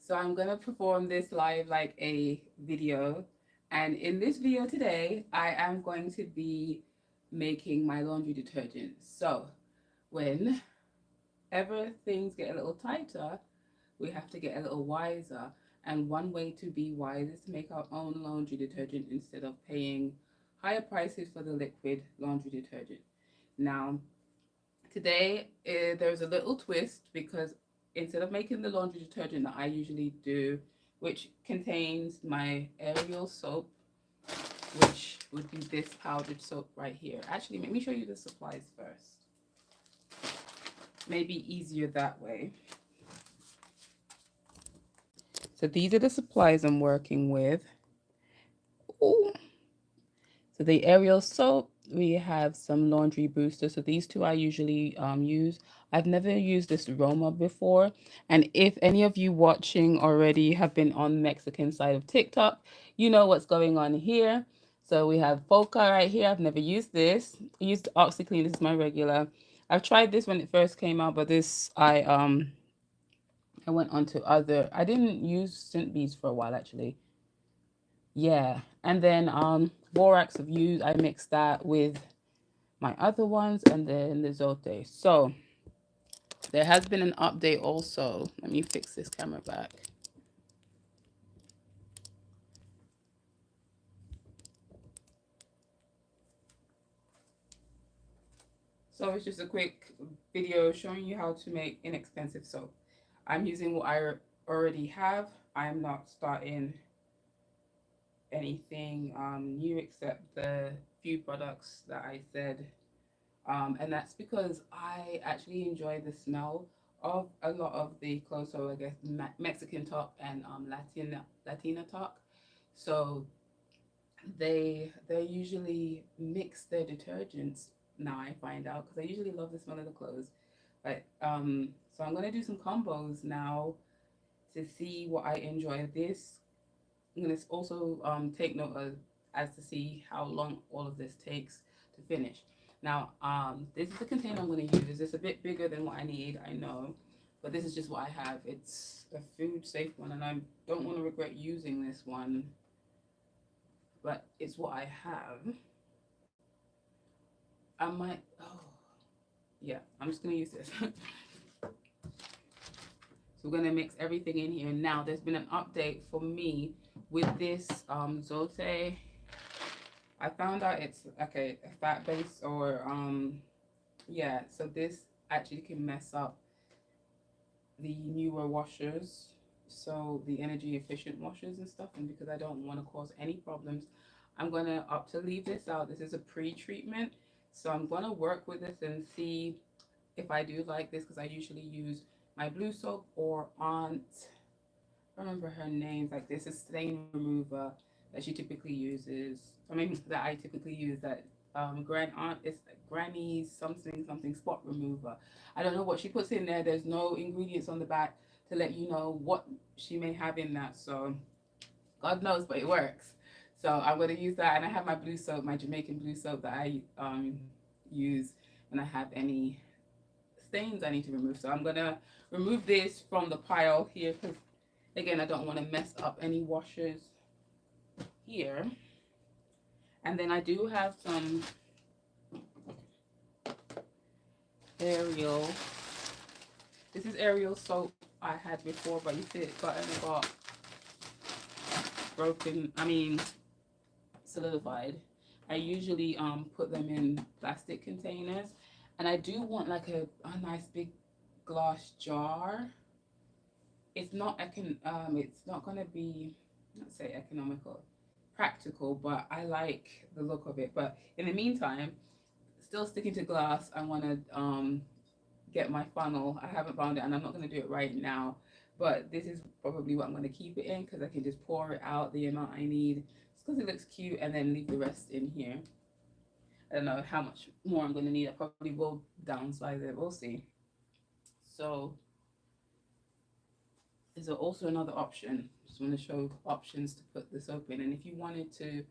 So I'm going to perform this live like a video. And in this video today, I am going to be making my laundry detergent. So whenever things get a little tighter, we have to get a little wiser. And one way to be wise is to make our own laundry detergent instead of paying higher prices for the liquid laundry detergent. Now, today, there's a little twist because instead of making the laundry detergent that I usually do, which contains my Ariel soap, which would be this powdered soap right here. Actually, let me show you the supplies first. Maybe easier that way. So these are the supplies I'm working with. Ooh. So the Ariel soap, we have some laundry booster. So these two I usually use. I've never used this Roma before. And if any of you watching already have been on the Mexican side of TikTok, you know what's going on here. So we have Foca right here. I've never used this. I used OxyClean. This is my regular. I've tried this when it first came out, but this I went on to other. I didn't use St. Bees for a while actually. Yeah, and then borax of used. I mixed that with my other ones, and then the Zote. So there has been an update also. Let me fix this camera back. So it's just a quick video showing you how to make inexpensive soap. I'm using what I already have. I'm not starting anything new except the few products that I said. And that's because I actually enjoy the smell of a lot of the clothes. So I guess Mexican talk and Latina talk. So they usually mix their detergents. Now I find out because I usually love the smell of the clothes. But so I'm gonna do some combos now to see what I enjoy. This I'm gonna also take note of as to see how long all of this takes to finish. Now, this is the container I'm gonna use. It's a bit bigger than what I need, I know, but this is just what I have. It's a food safe one, and I don't want to regret using this one, but it's what I have. I might. Oh, yeah. I'm just gonna use this. So we're gonna mix everything in here. Now, there's been an update for me with this Zote. I found out it's okay, a fat base or yeah, so this actually can mess up the newer washers, so the energy efficient washers and stuff, and because I don't want to cause any problems, I'm gonna opt to leave this out. This is a pre-treatment, so I'm gonna work with this and see if I do like this because I usually use my blue soap or Aunt, I don't remember her name, like this is stain remover that she typically uses. I mean that I typically use that grand aunt it's like granny's something spot remover. I don't know what she puts in there. There's no ingredients on the back to let you know what she may have in that. So God knows, but it works. So I'm gonna use that, and I have my blue soap, my Jamaican blue soap that I use when I have any stains I need to remove. So I'm gonna remove this from the pile here because again, I don't want to mess up any washers here. And then I do have some Ariel. This is Ariel soap I had before, but you see it got broken. I mean, solidified. I usually put them in plastic containers, and I do want like a nice big glass jar. It's not gonna be, let's say, economical, practical, but I like the look of it. But in the meantime, still sticking to glass, I want to get my funnel. I haven't found it, and I'm not going to do it right now. But this is probably what I'm going to keep it in because I can just pour it out the amount I need just because it looks cute, and then leave the rest in here. I don't know how much more I'm going to need. I probably will downsize it. We'll see. So is also another option. Just want to show options to put this open. And if you wanted to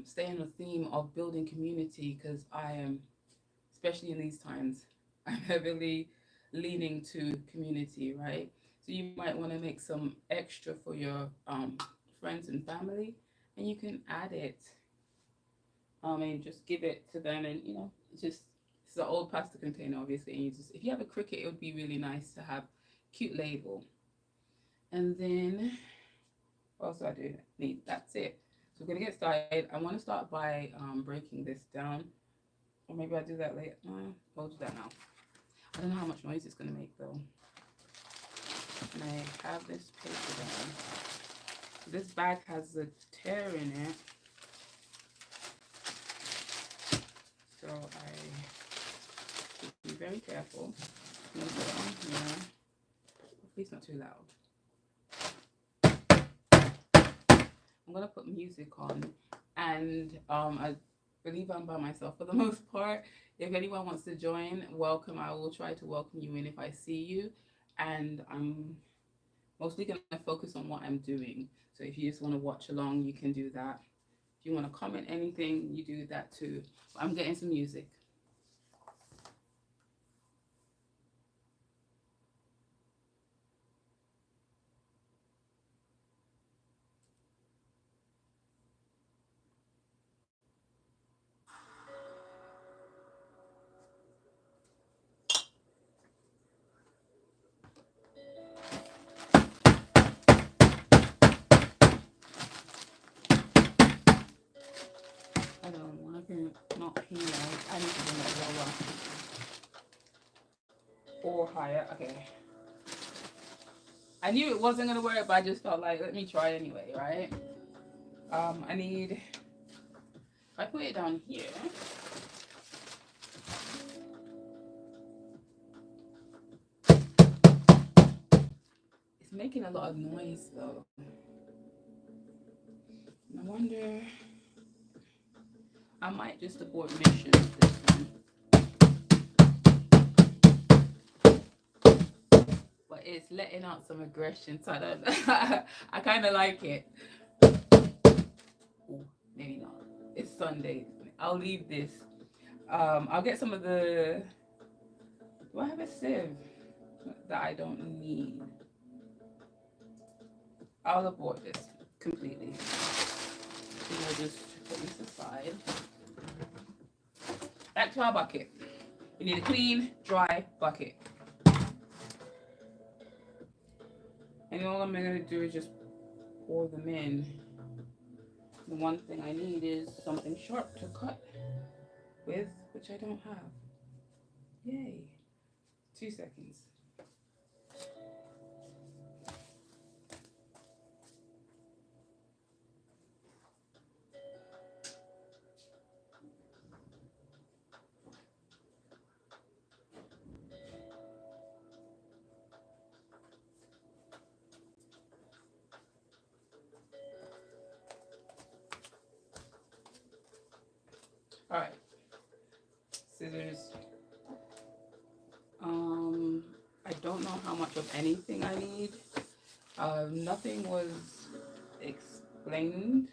stay in the theme of building community, because I am, especially in these times, I'm heavily leaning to community, right? So you might want to make some extra for your friends and family, and you can add it and just give it to them, and it's an old pasta container, obviously, and you just, if you have a Cricut, it would be really nice to have cute label. And then what else do I do need? That's it. So we're gonna get started. I want to start by breaking this down, or maybe I'll do that later. No, I'll do that now. I don't know how much noise it's gonna make though. And I have this paper down. This bag has a tear in it, so I should be very careful. I'm gonna put it on here. Hopefully it's not too loud. I'm gonna put music on, and I believe I'm by myself for the most part. If anyone wants to join, welcome. I will try to welcome you in if I see you, and I'm mostly gonna focus on what I'm doing. So if you just want to watch along, you can do that. If you want to comment anything, you do that too. But I'm getting some music. I don't know why I can not hear. I need to bring it lower or higher. Okay. I knew it wasn't gonna work, but I just felt like let me try anyway, right? I need. If I put it down here, it's making a lot of noise though. I wonder. I might just abort mission with this one, but it's letting out some aggression, so I don't. I kind of like it. Ooh, maybe not. It's Sunday. I'll leave this. I'll get some of the. Do I have a sieve that I don't need? I'll abort this completely. So we'll just put this aside. Back to our bucket. We need a clean, dry bucket. And all I'm going to do is just pour them in. The one thing I need is something sharp to cut with, which I don't have. Yay. 2 seconds. All right. Scissors. I don't know how much of anything I need. Nothing was explained,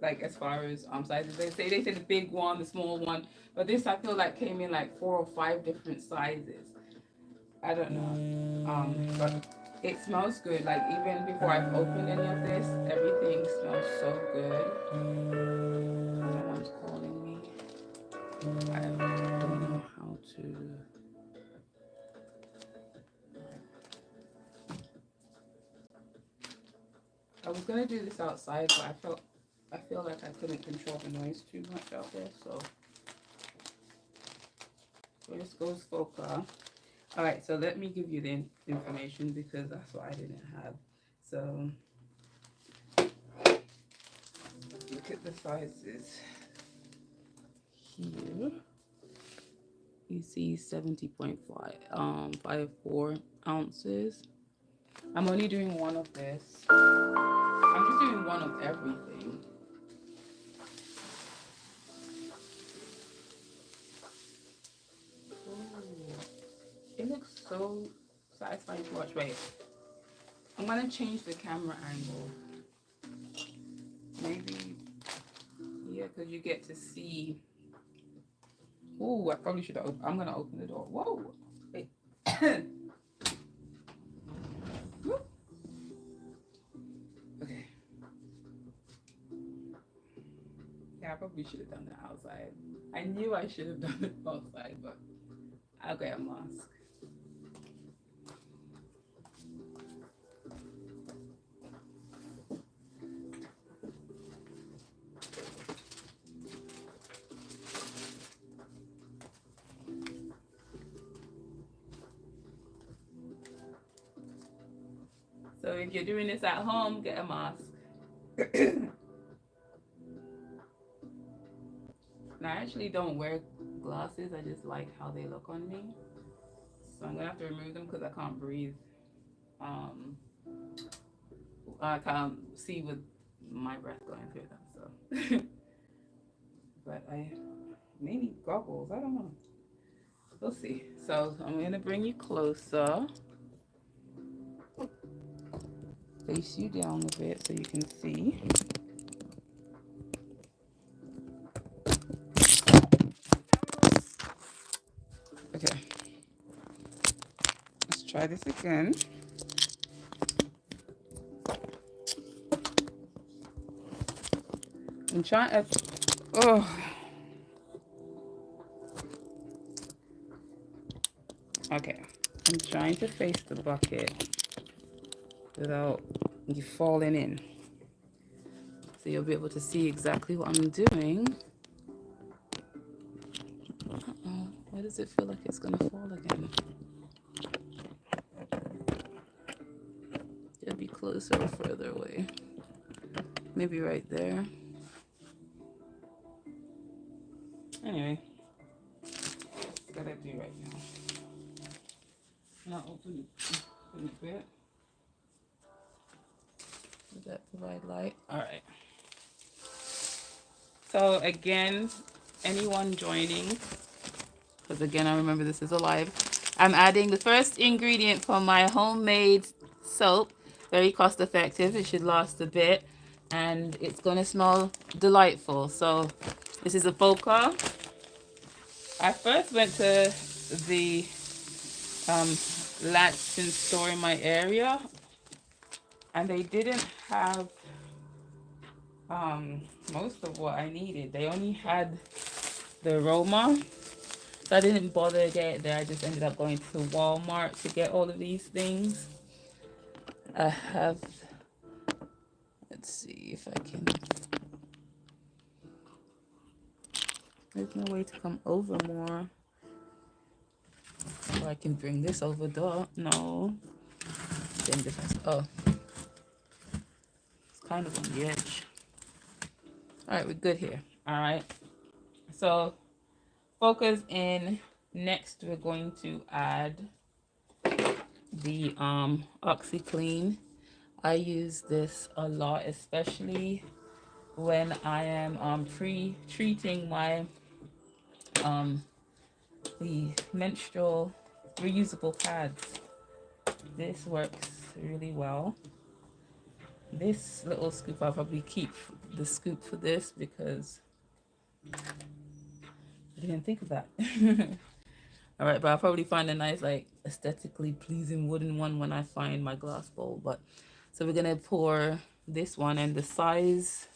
like as far as sizes. They say the big one, the small one, but this I feel like came in like 4 or 5 different sizes. I don't know. But it smells good. Like even before I've opened any of this, everything smells so good. Someone's calling me. I don't know how to. I was gonna do this outside, but I feel like I couldn't control the noise too much out there, so this goes Foca. All right, so let me give you the information because that's what I didn't have. So look at the sizes here. You see 70.5 54 ounces. I'm only doing one of this. I'm just doing one of everything. Ooh, it looks so satisfying to watch. Wait, I'm gonna change the camera angle. Maybe, yeah, because you get to see. Oh, I probably should have opened. I'm gonna open the door. Whoa, wait. Whoop. I probably should have done it outside. I knew I should have done it outside, but I'll get a mask. So if you're doing this at home, get a mask. And I actually don't wear glasses. I just like how they look on me. So I'm gonna have to remove them because I can't breathe. Um, I can't see with my breath going through them. So, but I may need goggles. I don't know. We'll see. So I'm gonna bring you closer, face you down a bit so you can see. Okay. Let's try this again. I'm trying to. Oh. Okay. I'm trying to face the bucket without you falling in. So you'll be able to see exactly what I'm doing. Uh-oh. Why does it feel like it's gonna fall again? It'll be closer or further away. Maybe right there. Anyway, what I do right now. Now open it bit. Does that provide light? All right. So again, anyone joining, because again, I remember this is a live. I'm adding the first ingredient for my homemade soap. Very cost effective. It should last a bit, and it's gonna smell delightful. So this is a Foca. I first went to the Latson store in my area, and they didn't have most of what I needed. They only had the aroma, so I didn't bother to get it there. I just ended up going to Walmart to get all of these things. I have, let's see if I can, there's no way to come over more. Or I can bring this over, duh. No. Same difference. Oh. It's kind of on the edge. Alright, we're good here. Alright. So, focus in. Next, we're going to add the OxyClean. I use this a lot, especially when I am pre-treating my the menstrual reusable pads. This works really well. This little scoop, I'll probably keep the scoop for this because I didn't think of that. All right, but I'll probably find a nice, like, aesthetically pleasing wooden one when I find my glass bowl. But so we're gonna pour this one, and the size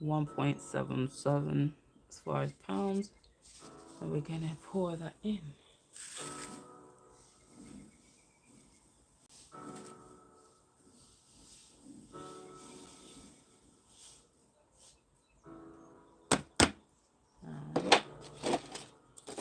1.77 as far as pounds, and we're gonna pour that in.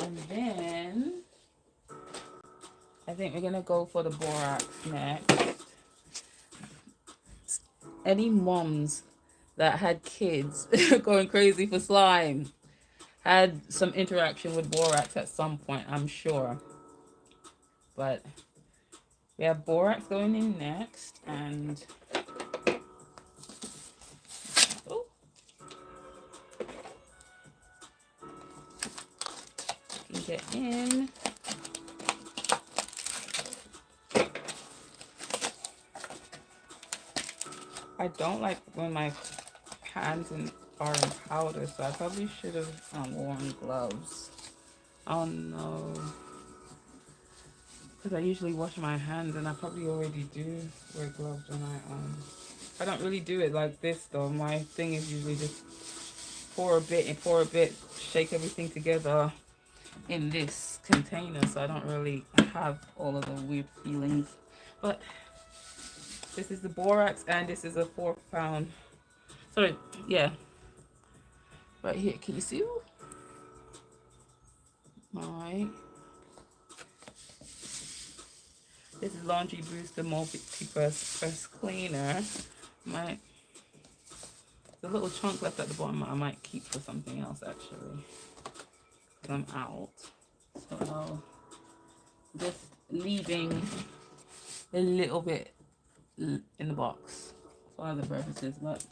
And then I think we're gonna go for the borax next. Any moms that had kids going crazy for slime had some interaction with borax at some point, I'm sure. But we have borax going in next, and oh, you can get in. I don't like when my hands are in powder, so I probably should have worn gloves. Oh no. Because I usually wash my hands, and I probably already do wear gloves when I I don't really do it like this though. My thing is usually just pour a bit and pour a bit, shake everything together in this container, so I don't really have all of the weird feelings. But this is the borax, and this is a 4 pound. Sorry, yeah, right here. Can you see? All right. This is Laundry Booster Multi-Press Cleaner. Might the little chunk left at the bottom I might keep for something else actually. I'm out. So just leaving a little bit in the box for other purposes, but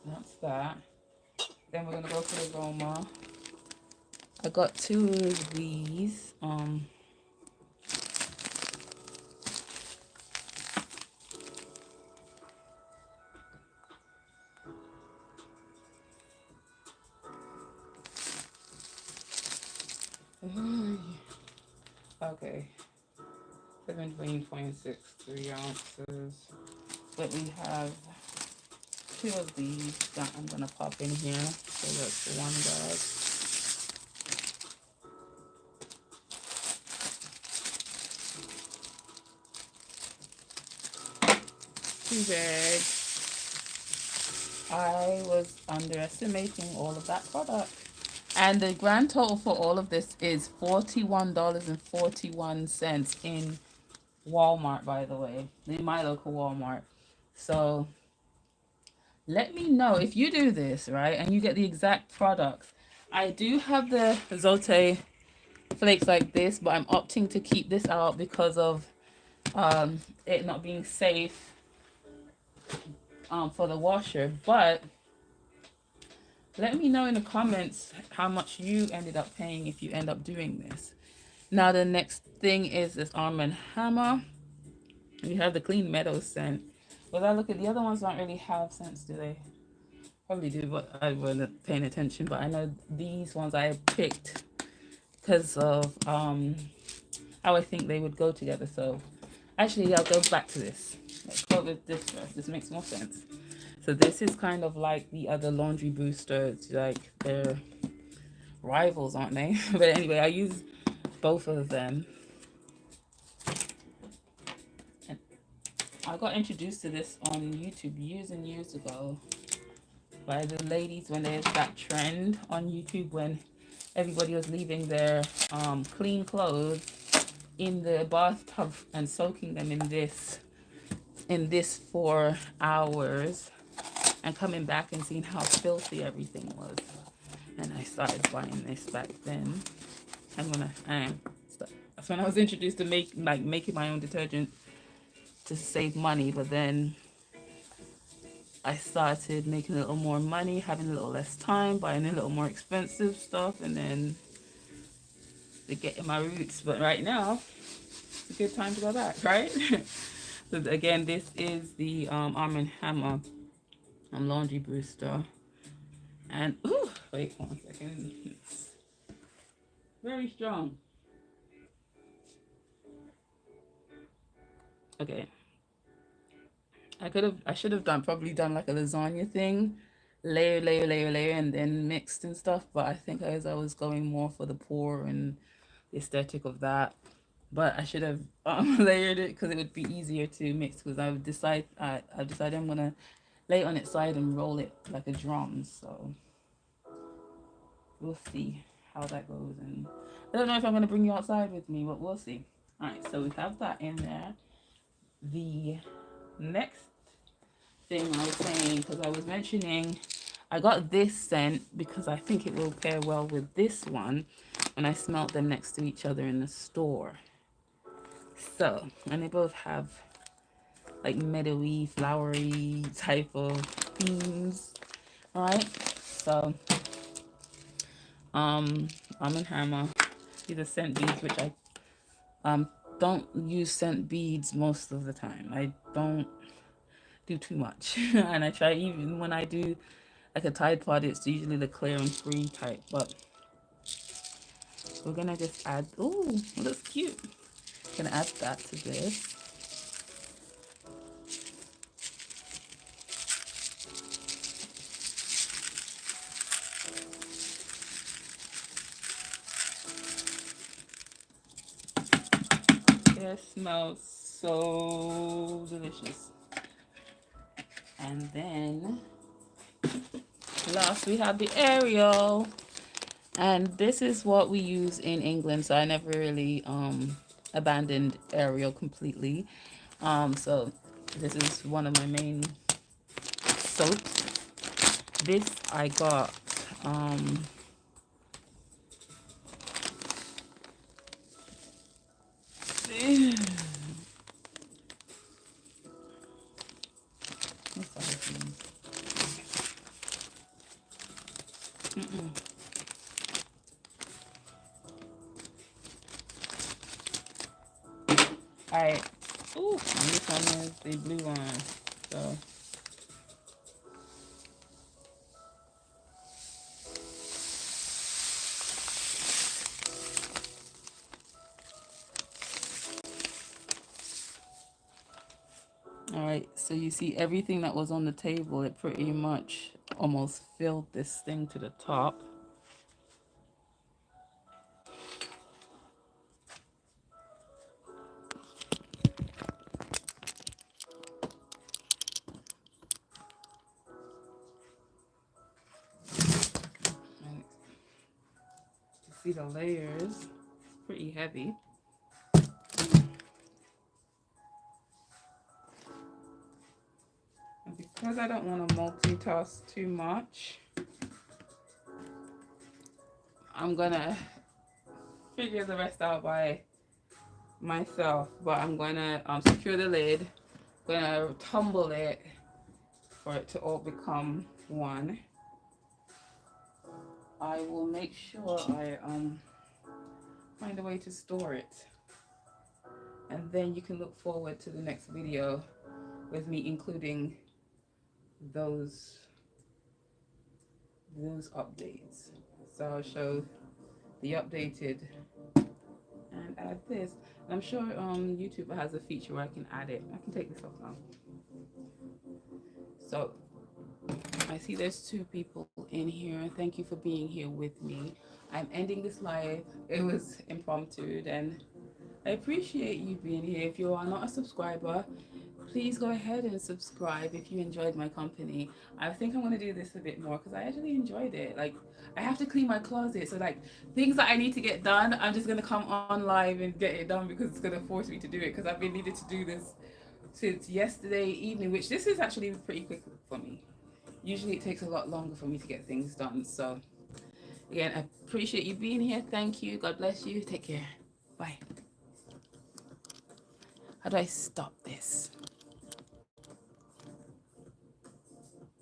that's that. Then we're gonna go for the aroma. I got 2 of these. Okay, 17.63 ounces. But we have 2 of these that I'm gonna pop in here. So that's 1 bag. 2 bags. I was underestimating all of that product. And the grand total for all of this is $41.41 in Walmart, by the way, in my local Walmart. So let me know if you do this, right, and you get the exact products. I do have the Zote flakes like this, but I'm opting to keep this out because of it not being safe for the washer. But let me know in the comments how much you ended up paying if you end up doing this. Now the next thing is this Arm & Hammer. We have the Clean Meadows scent. But I look at the other ones don't really have scents, do they? Probably do, but I wasn't paying attention. But I know these ones I picked because of how I think they would go together. So actually I'll go back to this. Let's go with this first. This makes more sense. So this is kind of like the other laundry boosters, like they're rivals, aren't they? But anyway, I use both of them. And I got introduced to this on YouTube years and years ago by the ladies when there's that trend on YouTube when everybody was leaving their clean clothes in the bathtub and soaking them in this for hours and coming back and seeing how filthy everything was. And I started buying this back then. That's when I was introduced to making my own detergent to save money. But then I started making a little more money, having a little less time, buying a little more expensive stuff, and then to get in my roots. But right now, it's a good time to go back, right? So again, this is the Arm & Hammer laundry booster. And, ooh, wait 1 second. It's very strong. Okay. I should have probably done like a lasagna thing, layer, and then mixed and stuff. But I think I was going more for the pour and the aesthetic of that. But I should have layered it because it would be easier to mix. Because I've decided I'm gonna lay it on its side and roll it like a drum. So we'll see how that goes. And I don't know if I'm gonna bring you outside with me, but we'll see. All right, so we have that in there. The next thing I was saying, because I was mentioning I got this scent because I think it will pair well with this one when I smelt them next to each other in the store. So, and they both have like meadowy, flowery type of themes, right? So, Arm & Hammer, these are scent beads, which I don't use scent beads most of the time. I don't do too much. And I try, even when I do like a Tide Pod, it's usually the clear and free type. But we're gonna just add, oh, looks cute. Gonna add that to this. This smells so delicious. And then last we have the Ariel. And this is what we use in England, so I never really abandoned Ariel completely. So this is one of my main soaps. This I got Alright. Ooh, and this one is the blue one. So alright, so you see everything that was on the table, it pretty much almost filled this thing to the top. And you see the layers, pretty heavy. And because I don't want to multitask too much, I'm gonna figure the rest out by myself. But I'm gonna secure the lid, gonna tumble it for it to all become one. I will make sure I find a way to store it, and then you can look forward to the next video with me including those updates. So I'll show the updated and add this. I'm sure YouTube has a feature where I can add it. I can take this off now. So I see there's 2 people in here. Thank you for being here with me. I'm ending this live. It was impromptu, and I appreciate you being here. If you are not a subscriber, please go ahead and subscribe if you enjoyed my company. I think I'm going to do this a bit more because I actually enjoyed it. Like, I have to clean my closet, so like things that I need to get done, I'm just going to come on live and get it done because it's going to force me to do it, because I've been needing to do this since yesterday evening, which this is actually pretty quick for me. Usually it takes a lot longer for me to get things done. So again, I appreciate you being here. Thank you. God bless you. Take care. Bye. How do I stop this?